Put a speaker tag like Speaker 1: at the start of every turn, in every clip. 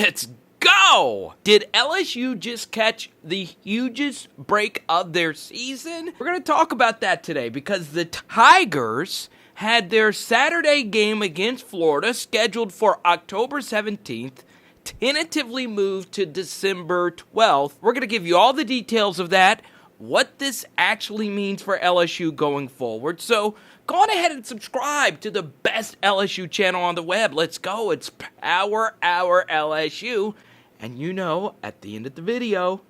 Speaker 1: Let's go! Did LSU just catch the hugest break of their season? We're going to talk about that today because the Tigers had their Saturday game against Florida scheduled for October 17th, tentatively moved to December 12th. We're going to give you all the details of that, what this actually means for LSU going forward. So go on ahead and subscribe to the best LSU channel on the web. Let's go. It's Hour LSU. And you know, at the end of the video,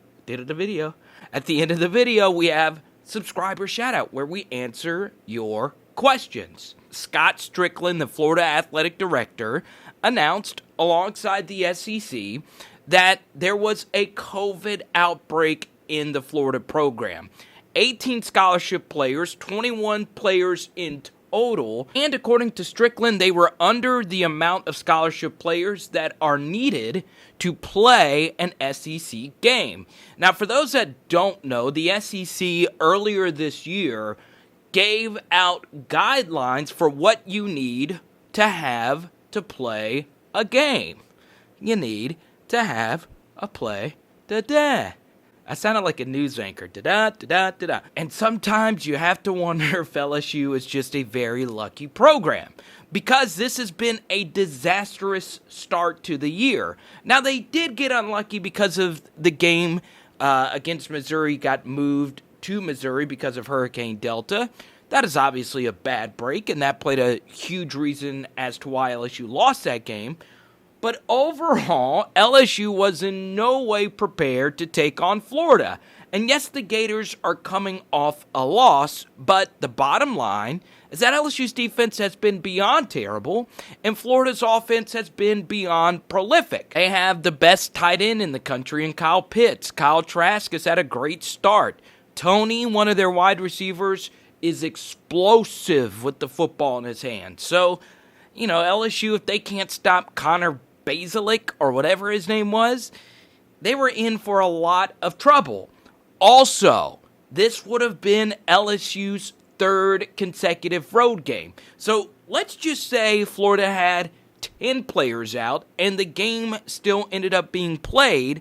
Speaker 1: we have subscriber shoutout where we answer your questions. Scott Strickland, the Florida athletic director, announced alongside the SEC that there was a COVID outbreak in the Florida program. 18 scholarship players, 21 players in total, and according to Strickland, they were under the amount of scholarship players that are needed to play an SEC game. Now, for those that don't know, the SEC earlier this year gave out guidelines for what you need to have to play a game. You need to have a play da-da. I sounded like a news anchor. Da-da-da-da-da-da. And sometimes you have to wonder if LSU is just a very lucky program, because this has been a disastrous start to the year. Now, they did get unlucky because of the game against Missouri got moved to Missouri because of Hurricane Delta. That is obviously a bad break, and that played a huge reason as to why LSU lost that game. But overall, LSU was in no way prepared to take on Florida. And yes, the Gators are coming off a loss, but the bottom line is that LSU's defense has been beyond terrible, and Florida's offense has been beyond prolific. They have the best tight end in the country in Kyle Pitts. Kyle Trask has had a great start. Tony, one of their wide receivers, is explosive with the football in his hand. So, you know, LSU, if they can't stop Connor Basilic or whatever his name was, they were in for a lot of trouble. Also, this would have been LSU's third consecutive road game. So let's just say Florida had 10 players out and the game still ended up being played.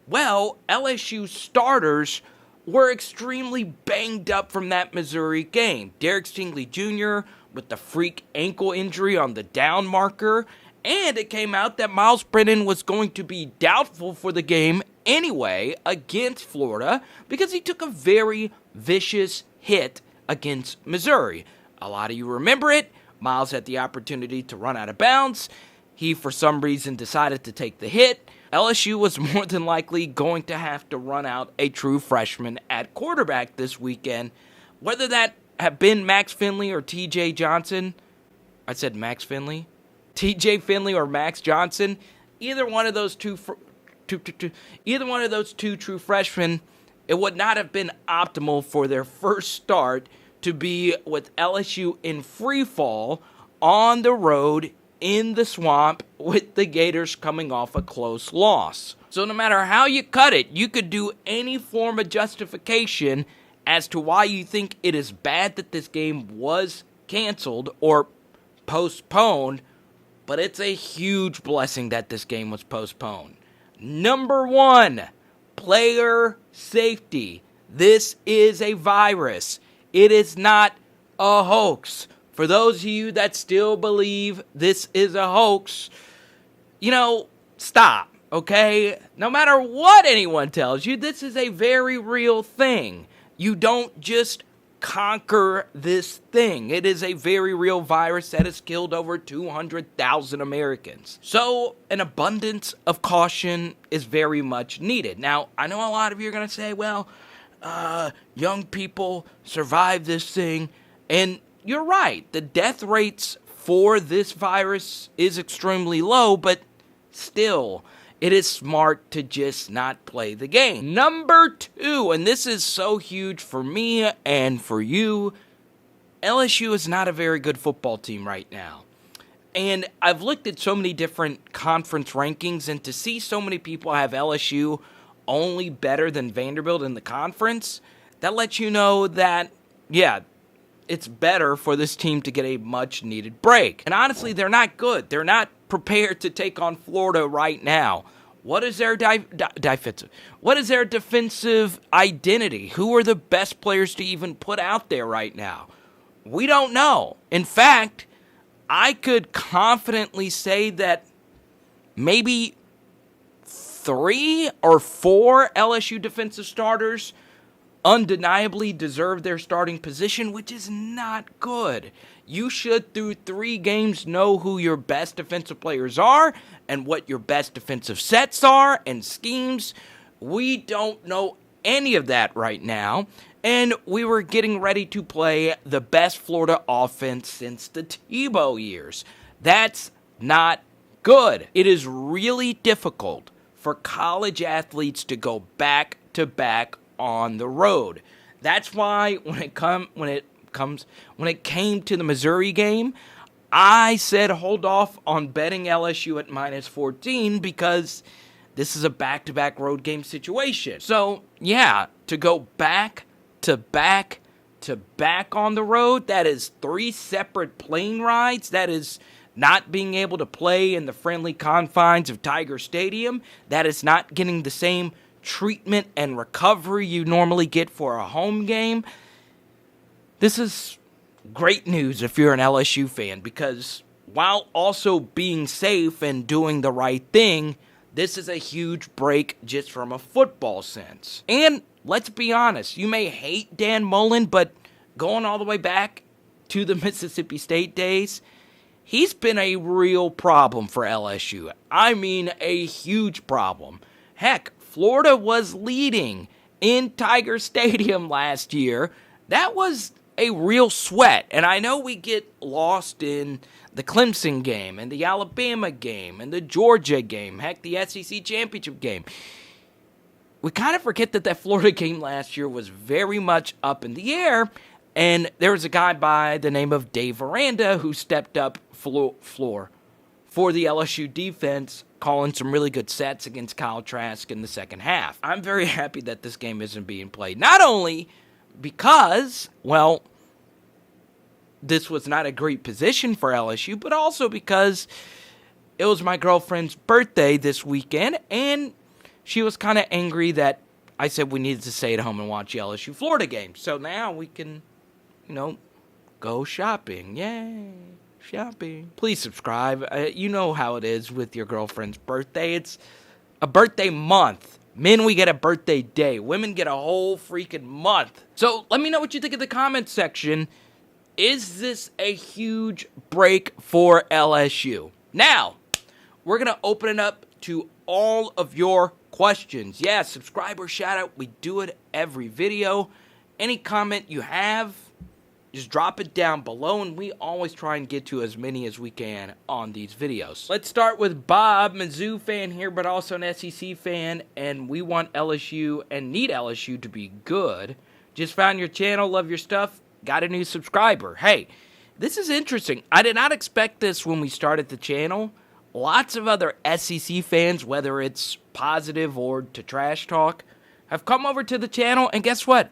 Speaker 1: Well, LSU starters were extremely banged up from that Missouri game. Derek Stingley Jr. with the freak ankle injury on the down marker. And it came out that Myles Brennan was going to be doubtful for the game anyway against Florida because he took a very vicious hit against Missouri. A lot of you remember it. Myles had the opportunity to run out of bounds. He, for some reason, decided to take the hit. LSU was more than likely going to have to run out a true freshman at quarterback this weekend. Whether that have been Max Finley or TJ Johnson. I said Max Finley. TJ Finley or Max Johnson, either one of those two true freshmen, it would not have been optimal for their first start to be with LSU in free fall on the road in the swamp with the Gators coming off a close loss. So no matter how you cut it, you could do any form of justification as to why you think it is bad that this game was canceled or postponed. But it's a huge blessing that this game was postponed. Number one, player safety. This is a virus. It is not a hoax. For those of you that still believe this is a hoax, you know, stop, okay? No matter what anyone tells you, this is a very real thing. You don't just conquer this thing. It is a very real virus that has killed over 200,000 Americans. So an abundance of caution is very much needed. Now, I know a lot of you are going to say, well, young people survive this thing. And you're right. The death rates for this virus is extremely low, but still, it is smart to just not play the game. Number two, and this is so huge for me and for you, LSU is not a very good football team right now. And I've looked at so many different conference rankings, and to see so many people have LSU only better than Vanderbilt in the conference, that lets you know that, yeah, it's better for this team to get a much-needed break. And honestly, they're not good. They're not prepared to take on Florida right now? What is their defensive? What is their defensive identity? Who are the best players to even put out there right now? We don't know. In fact, I could confidently say that maybe 3 or 4 LSU defensive starters undeniably deserve their starting position, which is not good. You should, through 3 games, know who your best defensive players are and what your best defensive sets are and schemes. We don't know any of that right now, and we were getting ready to play the best Florida offense since the Tebow years. That's not good. It is really difficult for college athletes to go back-to-back on the road. That's why when it came to the Missouri game, I said hold off on betting LSU at -14 because this is a back-to-back road game situation. So, yeah, to go back-to-back on the road, that is 3 separate plane rides. That is not being able to play in the friendly confines of Tiger Stadium. That is not getting the same treatment and recovery you normally get for a home game. This is great news if you're an LSU fan, because while also being safe and doing the right thing, this is a huge break just from a football sense. And let's be honest, you may hate Dan Mullen, but going all the way back to the Mississippi State days, he's been a real problem for LSU. I mean, a huge problem. Heck, Florida was leading in Tiger Stadium last year. That was a real sweat. And I know we get lost in the Clemson game and the Alabama game and the Georgia game, heck, the SEC championship game. We kind of forget that Florida game last year was very much up in the air. And there was a guy by the name of Dave Aranda who stepped up floor for the LSU defense, calling some really good sets against Kyle Trask in the second half. I'm very happy that this game isn't being played. Not only because, well, this was not a great position for LSU, but also because it was my girlfriend's birthday this weekend, and she was kind of angry that I said we needed to stay at home and watch the LSU Florida game. So now we can, go shopping. Yay. Shopping. Please subscribe. You know how it is with your girlfriend's birthday. It's a birthday month. Men, we get a birthday day. Women get a whole freaking month. So let me know what you think in the comments section. Is this a huge break for LSU? Now, we're going to open it up to all of your questions. Yeah, subscriber shout out. We do it every video. Any comment you have, just drop it down below, and we always try and get to as many as we can on these videos. Let's start with Bob, Mizzou fan here, but also an SEC fan, and we want LSU and need LSU to be good. Just found your channel, love your stuff, got a new subscriber. Hey, this is interesting. I did not expect this when we started the channel. Lots of other SEC fans, whether it's positive or to trash talk, have come over to the channel, and guess what?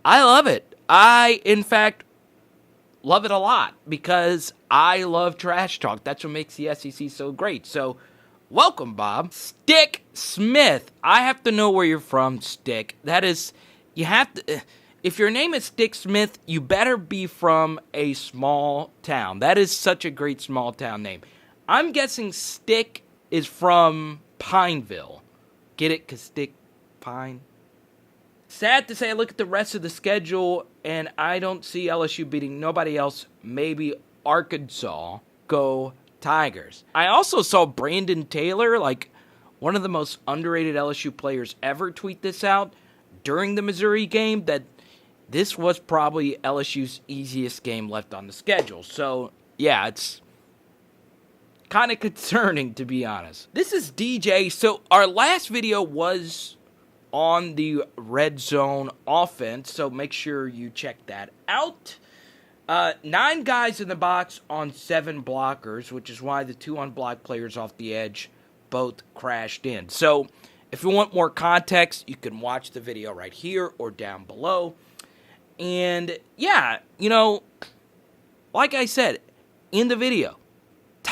Speaker 1: I love it. I, in fact, love it a lot because I love trash talk. That's what makes the SEC so great. So, welcome, Bob. Stick Smith. I have to know where you're from, Stick. That is, you have to, if your name is Stick Smith, you better be from a small town. That is such a great small town name. I'm guessing Stick is from Pineville. Get it? Because Stick, Pine. Sad to say, I look at the rest of the schedule, and I don't see LSU beating nobody else, maybe Arkansas. Go Tigers. I also saw Brandon Taylor, like one of the most underrated LSU players ever, tweet this out during the Missouri game, that this was probably LSU's easiest game left on the schedule. So, yeah, it's kind of concerning, to be honest. This is DJ. So, our last video was on the red zone offense, so make sure you check that out. 9 guys in the box on 7 blockers, which is why the 2 unblocked players off the edge both crashed in. So if you want more context, you can watch the video right here or down below. And yeah, like I said in the video,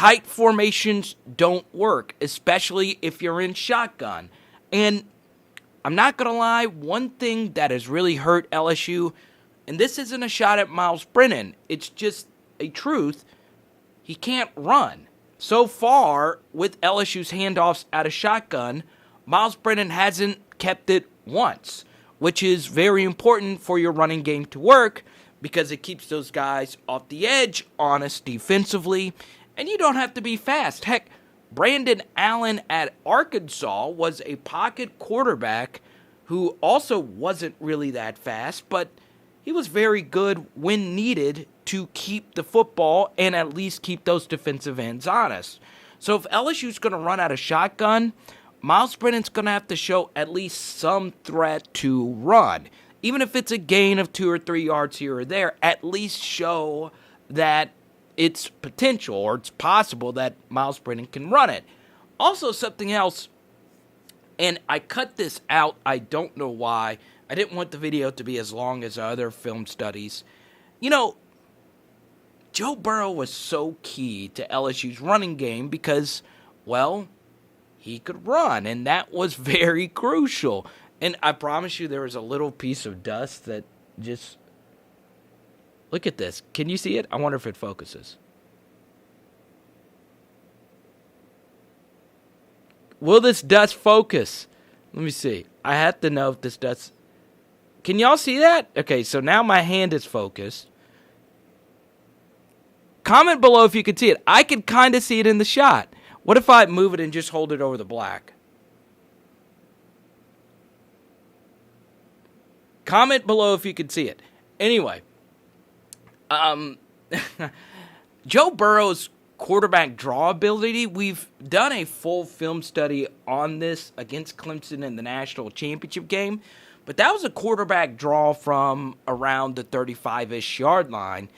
Speaker 1: tight formations don't work, especially if you're in shotgun. And I'm not going to lie, one thing that has really hurt LSU, and this isn't a shot at Myles Brennan, it's just a truth, he can't run. So far, with LSU's handoffs out of shotgun, Myles Brennan hasn't kept it once, which is very important for your running game to work because it keeps those guys off the edge, honest defensively, and you don't have to be fast. Heck, Brandon Allen at Arkansas was a pocket quarterback who also wasn't really that fast, but he was very good when needed to keep the football and at least keep those defensive ends honest. So if LSU's going to run out of shotgun, Myles Brennan's going to have to show at least some threat to run. Even if it's a gain of 2 or 3 yards here or there, at least show that it's potential or it's possible that Myles Brennan can run it. Also, something else, and I cut this out, I don't know why. I didn't want the video to be as long as other film studies. You know, Joe Burrow was so key to LSU's running game because, well, he could run, and that was very crucial. And I promise you there was a little piece of dust that just... Look at this. Can you see it? I wonder if it focuses. Will this dust focus? Let me see. I have to know if this dust... Can y'all see that? Okay, so now my hand is focused. Comment below if you can see it. I can kind of see it in the shot. What if I move it and just hold it over the black? Comment below if you can see it. Anyway, Joe Burrow's quarterback draw ability, we've done a full film study on this against Clemson in the national championship game, but that was a quarterback draw from around the 35-ish yard line.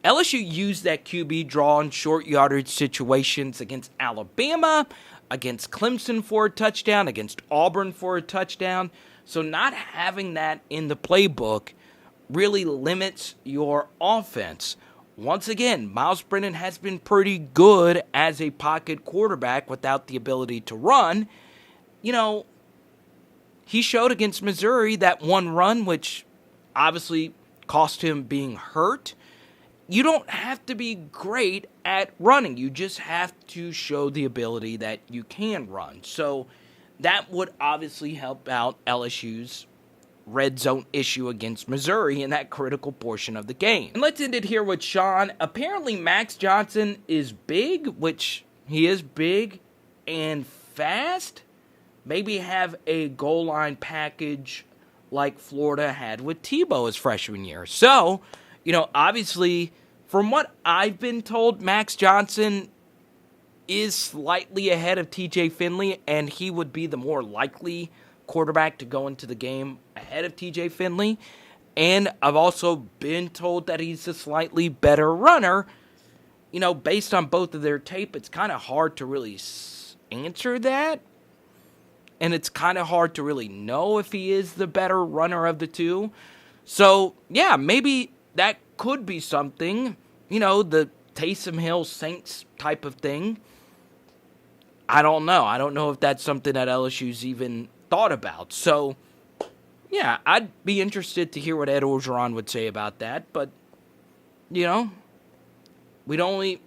Speaker 1: LSU used that QB draw in short yardage situations against Alabama, against Clemson for a touchdown, against Auburn for a touchdown. So not having that in the playbook really limits your offense. Once again, Myles Brennan has been pretty good as a pocket quarterback without the ability to run. You know, he showed against Missouri that one run, which obviously cost him being hurt. You don't have to be great at running. You just have to show the ability that you can run. So that would obviously help out LSU's red zone issue against Missouri in that critical portion of the game. And let's end it here with Sean. Apparently Max Johnson is big, which he is big and fast. Maybe have a goal line package like Florida had with Tebow his freshman year. So, you know, obviously, from what I've been told, Max Johnson is slightly ahead of TJ Finley, and he would be the more likely quarterback to go into the game ahead of TJ Finley. And I've also been told that he's a slightly better runner. You know, based on both of their tape, it's kind of hard to really answer that. And it's kind of hard to really know if he is the better runner of the two. So, yeah, maybe that could be something. You know, the Taysom Hill Saints type of thing. I don't know. I don't know if that's something that LSU's even thought about. So, yeah, I'd be interested to hear what Ed Orgeron would say about that. But, you know, we'd only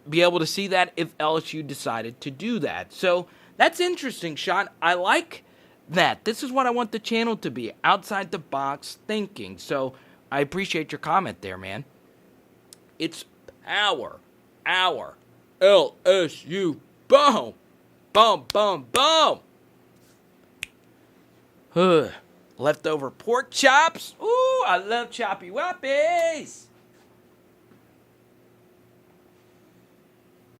Speaker 1: be able to see that if LSU decided to do that. So, that's interesting, Sean. I like that. This is what I want the channel to be, outside the box thinking. So, I appreciate your comment there, man. It's Hour LSU. Boom. Boom, boom, boom. Leftover pork chops. Ooh, I love choppy whoppies.